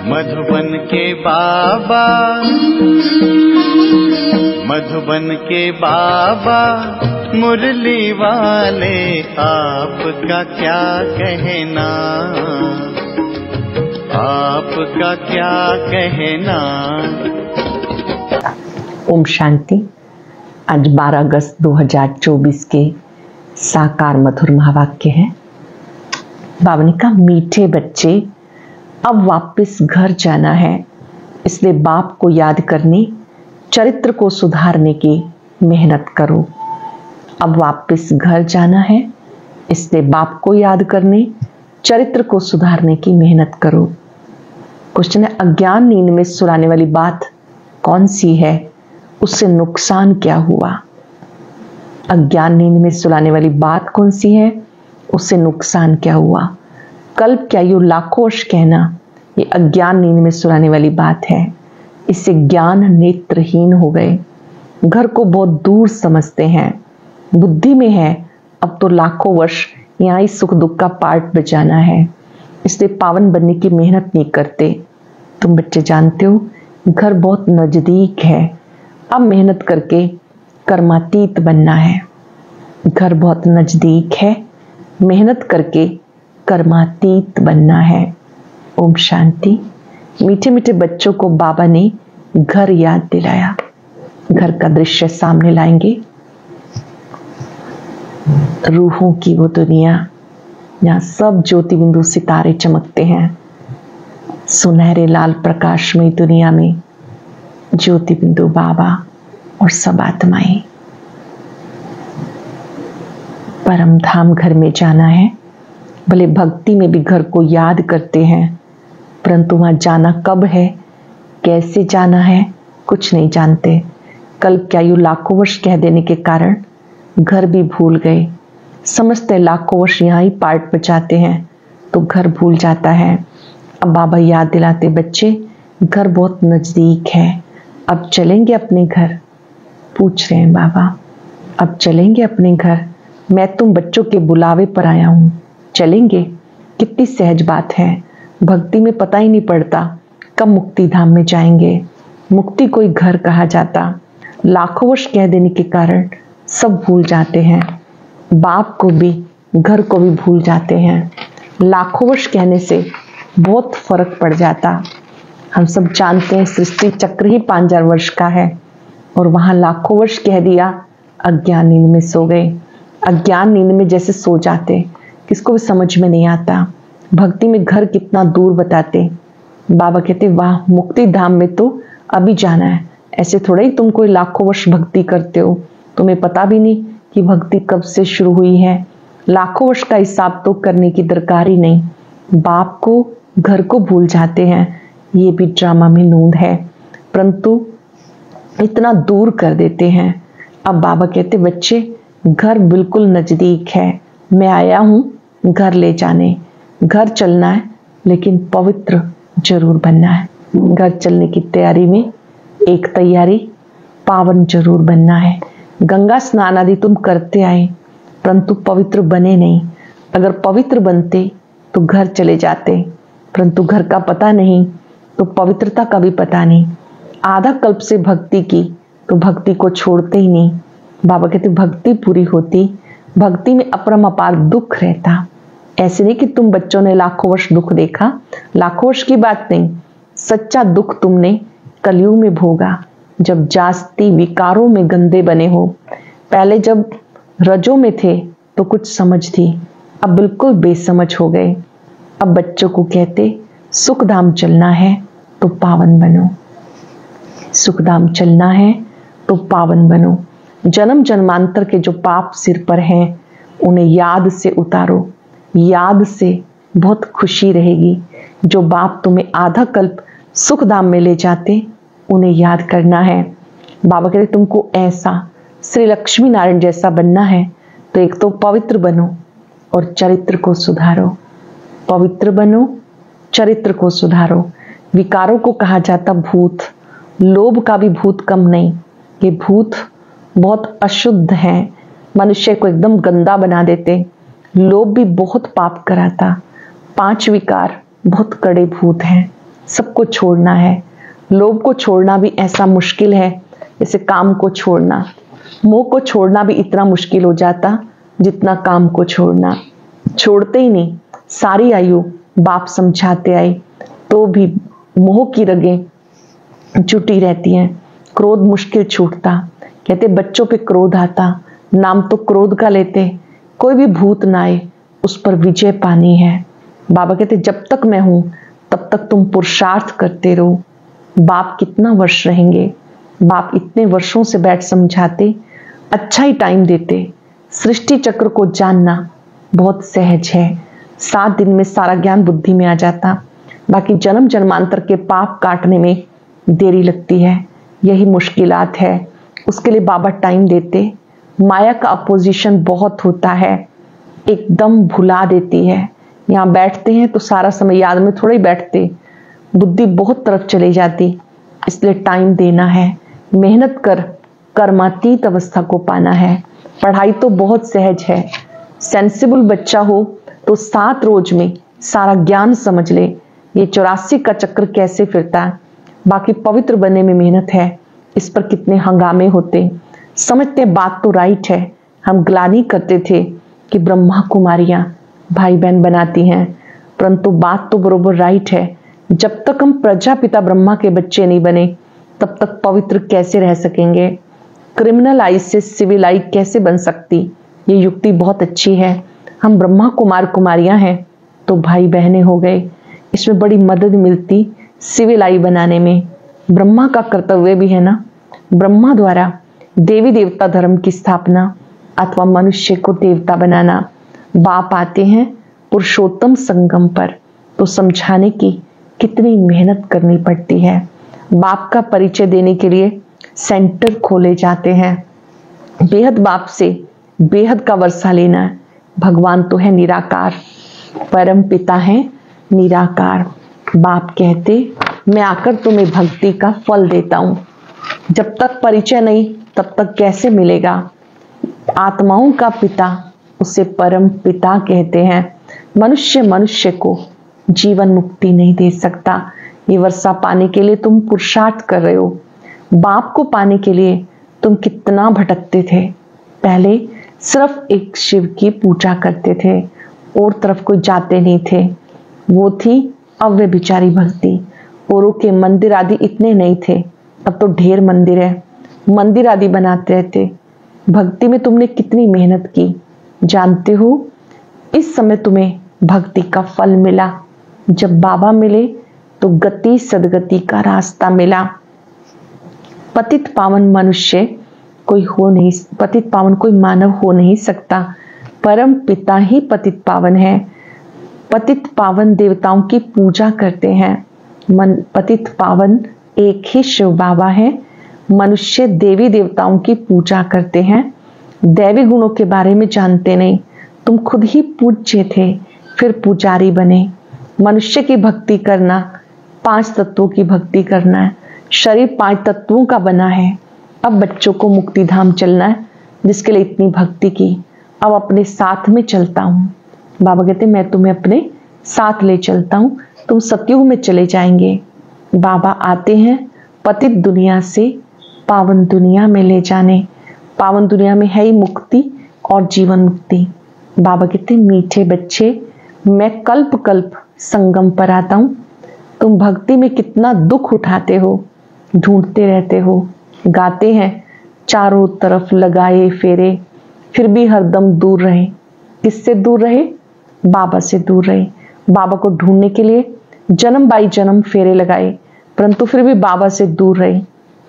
मधुबन के बाबा, मधुबन के बाबा मुरली वाले, आपका क्या कहना, आपका क्या कहना। ओम शांति। आज 12 अगस्त 2024 के साकार मधुर महावाक्य है। बाबा ने कहा, मीठे बच्चे अब वापस घर जाना है, इसलिए बाप को याद करने, चरित्र को सुधारने की मेहनत करो। अब वापस घर जाना है, इसलिए बाप को याद करने, चरित्र को सुधारने की मेहनत करो। क्वेश्चन है, अज्ञान नींद में सुलाने वाली बात कौन सी है, उससे नुकसान क्या हुआ? अज्ञान नींद में सुलाने वाली बात कौन सी है, उससे नुकसान क्या हुआ? कल्प क्या यू लाखों वर्ष कहना, ये अज्ञान नींद में सुलाने वाली बात है। इससे ज्ञान नेत्रहीन हो गए, घर को बहुत दूर समझते हैं, बुद्धि में है अब तो लाखों वर्ष यहाँ ही सुख दुख का पार्ट बजाना है, इसलिए पावन बनने की मेहनत नहीं करते। तुम बच्चे जानते हो घर बहुत नजदीक है, अब मेहनत करके कर्मातीत बनना है। घर बहुत नजदीक है, मेहनत करके कर्मातीत बनना है। ओम शांति। मीठे मीठे बच्चों को बाबा ने घर याद दिलाया। घर का दृश्य सामने लाएंगे। रूहों की वो दुनिया, यहाँ सब ज्योति बिंदु सितारे चमकते हैं। सुनहरे लाल प्रकाशमय दुनिया में ज्योति बिंदु बाबा और सब आत्माएं। परम धाम घर में जाना है। भले भक्ति में भी घर को याद करते हैं, परंतु वहां जाना कब है, कैसे जाना है, कुछ नहीं जानते। कल क्या यू लाखों वर्ष कह देने के कारण घर भी भूल गए। समझते लाखों वर्ष यहाँ ही पार्ट बचाते हैं तो घर भूल जाता है। अब बाबा याद दिलाते, बच्चे घर बहुत नजदीक है, अब चलेंगे अपने घर। पूछ रहे हैं बाबा, अब चलेंगे अपने घर? मैं तुम बच्चों के बुलावे पर आया हूं, चलेंगे? कितनी सहज बात है। भक्ति में पता ही नहीं पड़ता कब मुक्ति धाम में जाएंगे। मुक्ति कोई घर कहा जाता। लाखों वर्ष कह देने के कारण सब भूल जाते हैं। बाप को भी घर को भी भूल जाते हैं। लाखों वर्ष कहने से बहुत फर्क पड़ जाता। हम सब जानते हैं सृष्टि चक्र ही 5000 वर्ष का है, और वहां लाखों वर्ष कह दिया, अज्ञान नींद में सो गए। अज्ञान नींद में जैसे सो जाते, किसको भी समझ में नहीं आता। भक्ति में घर कितना दूर बताते। बाबा कहते, वाह, मुक्ति धाम में तो अभी जाना है। ऐसे थोड़ा ही तुम कोई लाखों वर्ष भक्ति करते हो, तुम्हें पता भी नहीं कि भक्ति कब से शुरू हुई है। लाखों वर्ष का हिसाब तो करने की दरकार ही नहीं। बाप को घर को भूल जाते हैं। ये भी ड्रामा में नूंद है, परंतु इतना दूर कर देते हैं। अब बाबा कहते, बच्चे घर बिल्कुल नजदीक है, मैं आया हूं घर ले जाने। घर चलना है, लेकिन पवित्र जरूर बनना है। घर चलने की तैयारी में एक तैयारी, पावन जरूर बनना है। गंगा स्नान आदि तुम करते आए, परंतु पवित्र बने नहीं। अगर पवित्र बनते तो घर चले जाते, परंतु घर का पता नहीं तो पवित्रता का भी पता नहीं। आधा कल्प से भक्ति की तो भक्ति को छोड़ते ही नहीं। बाबा कहते, भक्ति पूरी होती, भक्ति में अपरंपार दुख रहता। ऐसे नहीं कि तुम बच्चों ने लाखों वर्ष दुख देखा, लाखों वर्ष की बात नहीं। सच्चा दुख तुमने कलयुग में भोगा, जब जास्ती विकारों में गंदे बने हो। पहले जब रजों में थे तो कुछ समझ थी, अब बिल्कुल बेसमझ हो गए। अब बच्चों को कहते, सुखधाम चलना है तो पावन बनो। सुखधाम चलना है तो पावन बनो। जन्म जन्मांतर के जो पाप सिर पर हैं, उन्हें याद से उतारो। याद से बहुत खुशी रहेगी। जो बाप तुम्हें आधा कल्प सुखधाम में ले जाते, उन्हें याद करना है। बाबा कहते, तुमको ऐसा श्री लक्ष्मी नारायण जैसा बनना है तो एक तो पवित्र बनो और चरित्र को सुधारो। पवित्र बनो, चरित्र को सुधारो। विकारों को कहा जाता भूत। लोभ का भी भूत कम नहीं। ये भूत बहुत अशुद्ध हैं, मनुष्य को एकदम गंदा बना देते। लोभ भी बहुत पाप कराता। 5 विकार बहुत कड़े भूत हैं। सबको छोड़ना है। लोभ को छोड़ना भी ऐसा मुश्किल है जैसे काम को छोड़ना। मोह को छोड़ना भी इतना मुश्किल हो जाता जितना काम को छोड़ना। छोड़ते ही नहीं, सारी आयु बाप समझाते आए तो भी मोह की रगें जुटी रहती हैं। क्रोध मुश्किल छूटता। कहते बच्चों पे क्रोध आता, नाम तो क्रोध का लेते, कोई भी भूत ना आए उस पर विजय पानी है। बाबा कहते जब तक मैं हूं तब तक तुम पुरुषार्थ करते रहो। बाप कितना वर्ष रहेंगे, बाप इतने वर्षों से बैठ समझाते, अच्छा ही टाइम देते। सृष्टि चक्र को जानना बहुत सहज है, 7 दिन में सारा ज्ञान बुद्धि में आ जाता। बाकी जन्म जन्मांतर के पाप काटने में देरी लगती है, यही मुश्किलात है। उसके लिए बाबा टाइम देते। माया का अपोजिशन बहुत होता है, एकदम भुला देती है। यहाँ बैठते हैं तो सारा समय याद में थोड़ा ही बैठते, बुद्धि बहुत तरफ चली जाती। इसलिए टाइम देना है, मेहनत कर कर्मातीत अवस्था को पाना है। पढ़ाई तो बहुत सहज है, सेंसिबल बच्चा हो तो 7 रोज में सारा ज्ञान समझ ले। ये 84 का चक्र कैसे फिरता है। बाकी पवित्र बनने में मेहनत है, इस पर कितने हंगामे होते। समझते बात तो राइट है। हम ग्लानि करते थे कि ब्रह्मा कुमारियां भाई बहन बनाती हैं, परंतु बात तो बरोबर राइट है। जब तक हम प्रजापिता ब्रह्मा के बच्चे नहीं बने तब तक पवित्र कैसे रह सकेंगे। क्रिमिनल आई से सिविल आई कैसे बन सकती, ये युक्ति बहुत अच्छी है। हम ब्रह्मा कुमार कुमारियां हैं तो भाई बहनें हो गए, इसमें बड़ी मदद मिलती सिविल आई बनाने में। ब्रह्मा का कर्तव्य भी है ना, ब्रह्मा द्वारा देवी देवता धर्म की स्थापना अथवा मनुष्य को देवता बनाना। बाप आते हैं पुरुषोत्तम संगम पर तो समझाने की कितनी मेहनत करनी पड़ती है। बाप का परिचय देने के लिए सेंटर खोले जाते हैं। बेहद बाप से बेहद का वर्षा लेना है। भगवान तो है निराकार, परम पिता है निराकार। बाप कहते मैं आकर तुम्हें भक्ति का फल देता हूं। जब तक परिचय नहीं तब तक कैसे मिलेगा। आत्माओं का पिता उसे परम पिता कहते हैं। मनुष्य मनुष्य को जीवन मुक्ति नहीं दे सकता। ये वर्षा पाने के लिए तुम पुरुषार्थ कर रहे हो। बाप को पाने के लिए तुम कितना भटकते थे। पहले सिर्फ एक शिव की पूजा करते थे और तरफ कोई जाते नहीं थे, वो थी अव्यभिचारी भक्ति। औरों के मंदिर आदि इतने नहीं थे, अब तो ढेर मंदिर है, मंदिर आदि बनाते रहते। भक्ति में तुमने कितनी मेहनत की जानते हो। इस समय तुम्हें भक्ति का फल मिला। जब बाबा मिले तो गति सदगति का रास्ता मिला। पतित पावन मनुष्य कोई हो नहीं, पतित पावन कोई मानव हो नहीं सकता। परम पिता ही पतित पावन है। पतित पावन देवताओं की पूजा करते हैं। पतित पावन एक ही शिव बाबा है। मनुष्य देवी देवताओं की पूजा करते हैं, दैवी गुणों के बारे में जानते नहीं। तुम खुद ही पूज्य थे फिर पुजारी बने। मनुष्य की भक्ति करना 5 तत्वों की भक्ति करना है। शरीर 5 तत्वों का बना है। अब बच्चों को मुक्ति धाम चलना है, जिसके लिए इतनी भक्ति की। अब अपने साथ में चलता हूँ। बाबा कहते मैं तुम्हें अपने साथ ले चलता हूँ, तुम सतयुग में चले जाएंगे। बाबा आते हैं पतित दुनिया से पावन दुनिया में ले जाने। पावन दुनिया में है ही मुक्ति और जीवन मुक्ति। बाबा कहते मीठे बच्चे, मैं कल्प कल्प संगम पर आता हूँ। तुम भक्ति में कितना दुख उठाते हो, ढूंढते रहते हो। गाते हैं चारों तरफ लगाए फेरे, फिर भी हरदम दूर रहे। किससे दूर रहे? बाबा से दूर रहे। बाबा को ढूंढने के लिए जन्म बाई जन्म फेरे लगाए, परंतु फिर भी बाबा से दूर रहे।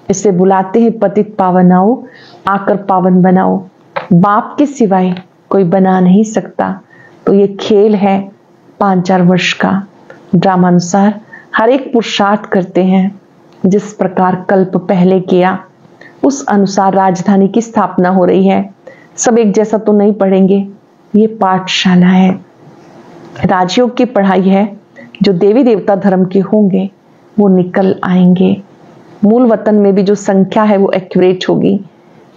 इसे बुलाते हैं पतित पावन आओ, आकर पावन बनाओ। बाप के सिवाय कोई बना नहीं सकता। तो ये खेल है 5-4 वर्ष का। ड्रामानुसार हर एक पुरुषार्थ करते हैं। जिस प्रकार कल्प पहले किया उस अनुसार राजधानी की स्थापना हो रही है। सब एक जैसा तो नहीं पढ़ेंगे, ये पाठशाला है। राजयोग की पढ़ाई है। जो देवी देवता धर्म के होंगे वो निकल आएंगे। मूल वतन में भी जो संख्या है वो एक्यूरेट होगी,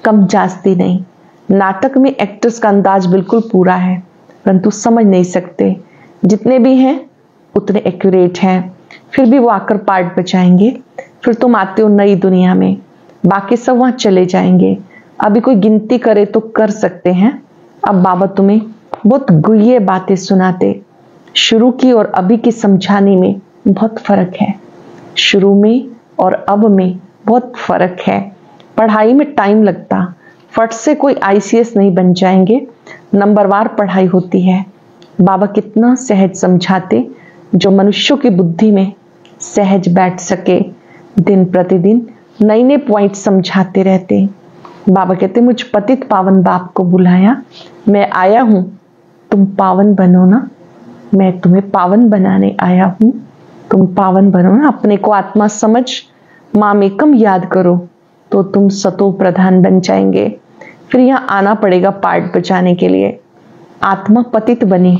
कम जास्ती नहीं। नाटक में एक्टर्स का अंदाज बिल्कुल पूरा है, परंतु समझ नहीं सकते। जितने भी हैं उतने एक्यूरेट हैं। फिर भी वो आकर पार्ट बजाएंगे। फिर तुम आते हो नई दुनिया में, बाकी सब वहां चले जाएंगे। अभी कोई गिनती करे तो कर सकते हैं। अब बाबा तुम्हें बहुत गुह्य बातें सुनाते। शुरू की और अभी की समझाने में बहुत फर्क है। शुरू में और अब में बहुत फर्क है। पढ़ाई में टाइम लगता, फट से कोई ICS नहीं बन जाएंगे, नंबरवार पढ़ाई होती है। बाबा कितना सहज समझाते, जो मनुष्यों की बुद्धि में सहज बैठ सके। दिन प्रतिदिन नए नए पॉइंट समझाते रहते। बाबा कहते मुझ पतित पावन बाप को बुलाया, मैं आया हूं, तुम पावन बनो ना, मैं तुम्हें पावन बनाने आया हूं, तुम पावन बनो ना। अपने को आत्मा समझ माम एकम याद करो तो तुम सतो प्रधान बन जाएंगे। फिर यहाँ आना पड़ेगा पार्ट बचाने के लिए। आत्मा पतित बनी,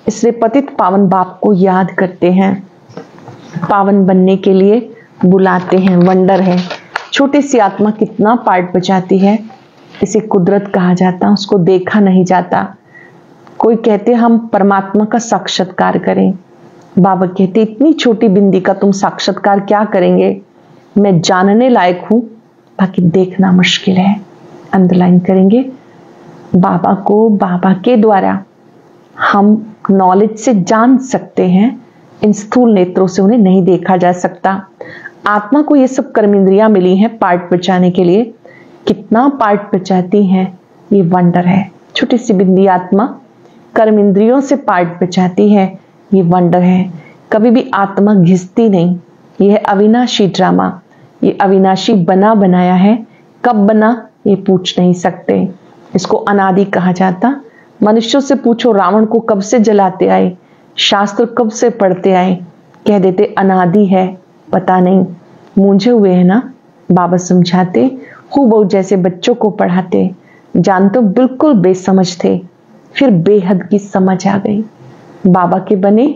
इसलिए पतित पावन बाप को याद करते हैं, पावन बनने के लिए बुलाते हैं। वंडर है, छोटी सी आत्मा कितना पार्ट बचाती है। इसे कुदरत कहा जाता, उसको देखा नहीं जाता। कोई कहते हम परमात्मा का साक्षात्कार करें, बाबा कहते इतनी छोटी बिंदी का तुम साक्षात्कार क्या करेंगे। मैं जानने लायक हूं, बाकी देखना मुश्किल है। अंडरलाइन करेंगे, बाबा को बाबा के द्वारा हम नॉलेज से जान सकते हैं, इन स्थूल नेत्रों से उन्हें नहीं देखा जा सकता। आत्मा को ये सब कर्मेंद्रियां मिली हैं पार्ट बचाने के लिए। कितना पार्ट बचाती हैं ये वंडर है। छोटी सी बिंदी आत्मा कर्मेंद्रियों से पार्ट बचाती है, ये वंडर है। कभी भी आत्मा घिसती नहीं। यह अविनाशी ड्रामा, ये अविनाशी बना बनाया है। कब बना ये पूछ नहीं सकते। इसको अनादि कहा जाता। मनुष्यों से पूछो रावण को कब से जलाते आए, शास्त्र कब से पढ़ते आए, कह देते अनादि है, पता नहीं, मूंझे हुए हैं ना। बाबा समझाते, हूबहू जैसे बच्चों को पढ़ाते। जान तो बिल्कुल बेसमझ थे, फिर बेहद की समझ आ गई। बाबा के बने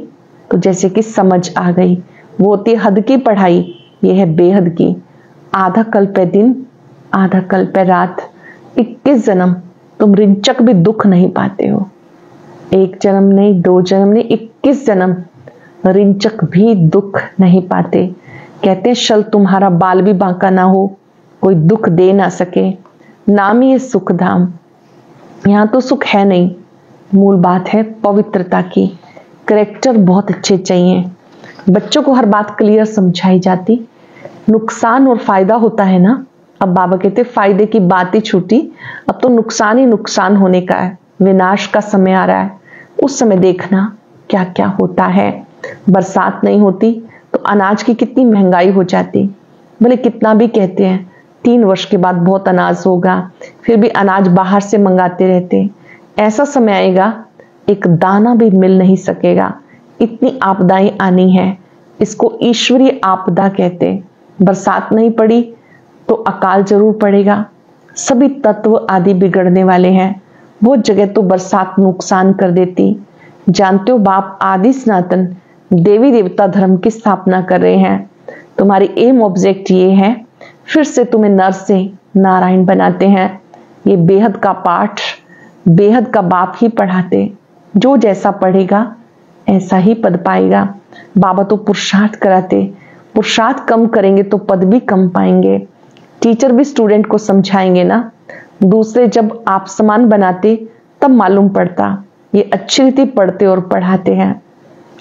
तो जैसे कि समझ आ गई। वो होती हद की पढ़ाई, ये है बेहद की। आधा कल्प है दिन, आधा कल्प है रात। 21 जन्म तुम रिंचक भी दुख नहीं पाते हो। 1 जन्म नहीं, 2 जन्म नहीं, 21 जन्म रिंचक भी दुख नहीं पाते। कहते हैं शल तुम्हारा बाल भी बांका ना हो, कोई दुख दे ना सके। नाम ही है सुख धाम। यहाँ तो सुख है नहीं, मूल बात है पवित्रता की। करेक्टर बहुत अच्छे चाहिए। बच्चों को हर बात क्लियर समझाई जाती। नुकसान और फायदा होता है ना। अब बाबा कहते फायदे की बात ही छूटी, अब तो नुकसान ही नुकसान होने का है। विनाश का समय आ रहा है, उस समय देखना क्या क्या होता है। बरसात नहीं होती तो अनाज की कितनी महंगाई हो जाती। भले कितना भी कहते हैं 3 वर्ष के बाद बहुत अनाज होगा, फिर भी अनाज बाहर से मंगाते रहते। ऐसा समय आएगा एक दाना भी मिल नहीं सकेगा, इतनी आपदाएं आनी है। इसको ईश्वरीय आपदा कहते। बरसात नहीं पड़ी तो अकाल जरूर पड़ेगा। सभी तत्व आदि बिगड़ने वाले हैं। वो जगह तो बरसात नुकसान कर देती। जानते हो बाप आदि सनातन देवी देवता धर्म की स्थापना कर रहे हैं। तुम्हारी एम ऑब्जेक्ट ये है, फिर से तुम्हें नर से नारायण बनाते हैं। ये बेहद का पाठ बेहद का बाप ही पढ़ाते। जो जैसा पढ़ेगा ऐसा ही पद पाएगा। बाबा तो पुरुषार्थ कराते। पुरुषार्थ कम करेंगे तो पद भी कम पाएंगे। टीचर भी स्टूडेंट को समझाएंगे ना। दूसरे जब आप समान बनाते तब मालूम पड़ता। ये अच्छी रीति पढ़ते और पढ़ाते हैं।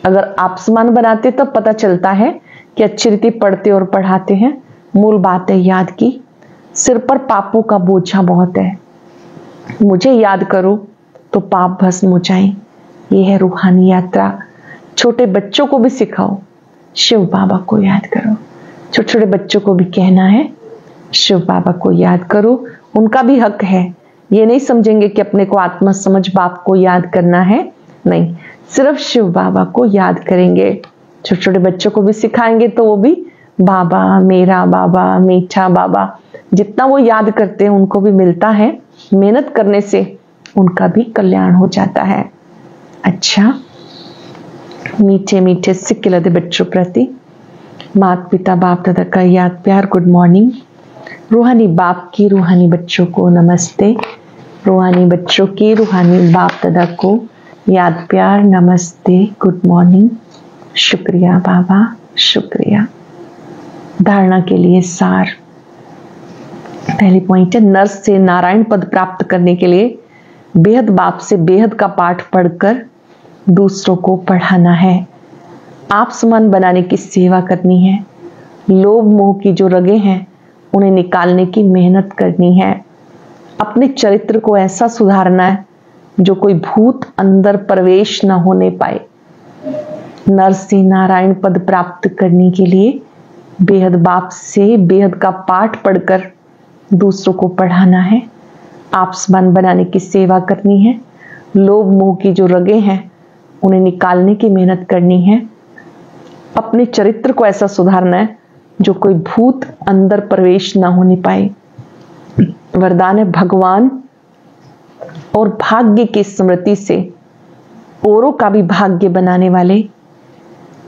अगर आप समान बनाते तब पता चलता है कि अच्छी रीति पढ़ते और पढ़ाते हैं। मूल बात है याद की। सिर पर पापों का बोझा बहुत है, मुझे याद करो तो पाप भस्म हो जाए। ये है रूहानी यात्रा। छोटे बच्चों को भी सिखाओ शिव बाबा को याद करो। छोटे छोटे बच्चों को भी कहना है शिव बाबा को याद करो। उनका भी हक है। ये नहीं समझेंगे कि अपने को आत्मा समझ बाप को याद करना है, नहीं, सिर्फ शिव बाबा को याद करेंगे। छोटे छोटे बच्चों को भी सिखाएंगे तो वो भी बाबा, मेरा बाबा, मीठा बाबा, जितना वो याद करते हैं उनको भी मिलता है। मेहनत करने से उनका भी कल्याण हो जाता है। अच्छा, मीठे मीठे सिक्के लदे बच्चों प्रति माता पिता बाप दादा का याद प्यार गुड मॉर्निंग। रूहानी बाप की रूहानी बच्चों को नमस्ते। रूहानी बच्चों की रूहानी बाप दादा को याद प्यार नमस्ते गुड मॉर्निंग। शुक्रिया बाबा, शुक्रिया। धारणा के लिए सार। पहली पॉइंट है, नर से नारायण पद प्राप्त करने के लिए बेहद बाप से बेहद का पाठ पढ़कर दूसरों को पढ़ाना है। आप समान बनाने की सेवा करनी है। लोभ मोह की जो रगें हैं उन्हें निकालने की मेहनत करनी है। अपने चरित्र को ऐसा सुधारना है जो कोई भूत अंदर प्रवेश न होने पाए। नर से नारायण पद प्राप्त करने के लिए बेहद बाप से बेहद का पाठ पढ़कर दूसरों को पढ़ाना है। आप समान बनाने की सेवा करनी है। लोभ मोह की जो रगें हैं उन्हें निकालने की मेहनत करनी है। अपने चरित्र को ऐसा सुधारना है जो कोई भूत अंदर प्रवेश न होने पाए। वरदान है, भगवान और भाग्य की स्मृति से औरों का भी भाग्य बनाने वाले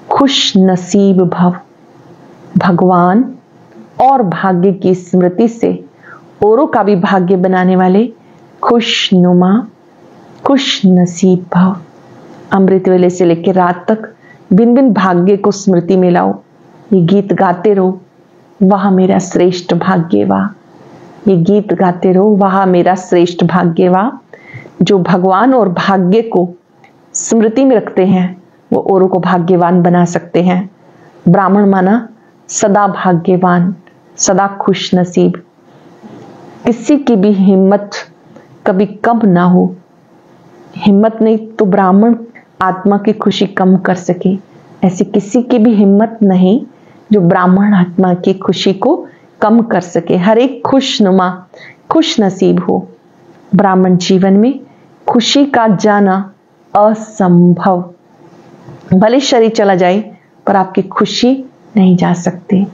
खुश नसीब भव। भगवान और भाग्य की स्मृति से औरों का भी भाग्य बनाने वाले खुशनुमा खुश नसीब भव। अमृत वेले से लेकर रात तक बिन बिन भाग्य को स्मृति में लाओ। ये गीत गाते रहो, वह मेरा श्रेष्ठ भाग्य वाह। ये गीत गाते रहो, वह मेरा श्रेष्ठ भाग्य वाह। जो भगवान और भाग्य को स्मृति में रखते हैं वो औरों को भाग्यवान बना सकते हैं। ब्राह्मण माना सदा भाग्यवान, सदा खुश नसीब। किसी की भी हिम्मत कभी कम ना हो। हिम्मत नहीं तो ब्राह्मण आत्मा की खुशी कम कर सके, ऐसी किसी की भी हिम्मत नहीं जो ब्राह्मण आत्मा की खुशी को कम कर सके। हर एक खुशनुमा खुश नसीब हो। ब्राह्मण जीवन में खुशी का जाना असंभव। भले शरीर चला जाए पर आपकी खुशी नहीं जा सकती।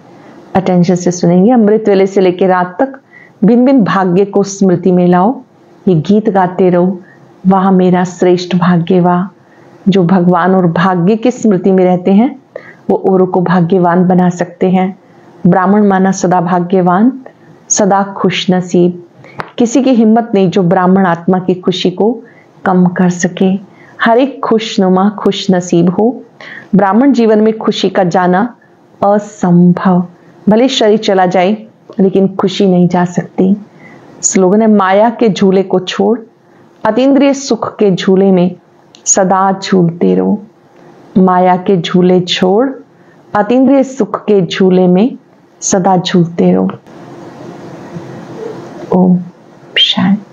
अटेंशन से सुनेंगे। अमृत वेले से लेकर रात तक बिन बिन भाग्य को स्मृति में लाओ। ये गीत गाते रहो, वह मेरा श्रेष्ठ भाग्य वाह। जो भगवान और भाग्य की स्मृति में रहते हैं वो औरों को भाग्यवान बना सकते हैं। ब्राह्मण माना सदा भाग्यवान, सदा खुश नसीब। किसी की हिम्मत नहीं जो ब्राह्मण आत्मा की खुशी को कम कर सके। हर एक खुशनुमा खुश नसीब हो। ब्राह्मण जीवन में खुशी का जाना असंभव। भले शरीर चला जाए लेकिन खुशी नहीं जा सकती। स्लोगन है, माया के झूले को छोड़ अतीन्द्रिय सुख के झूले में सदा झूलते रहो। माया के झूले छोड़ अतीन्द्रिय सुख के झूले में सदा झूलते रहो। ओम शांति।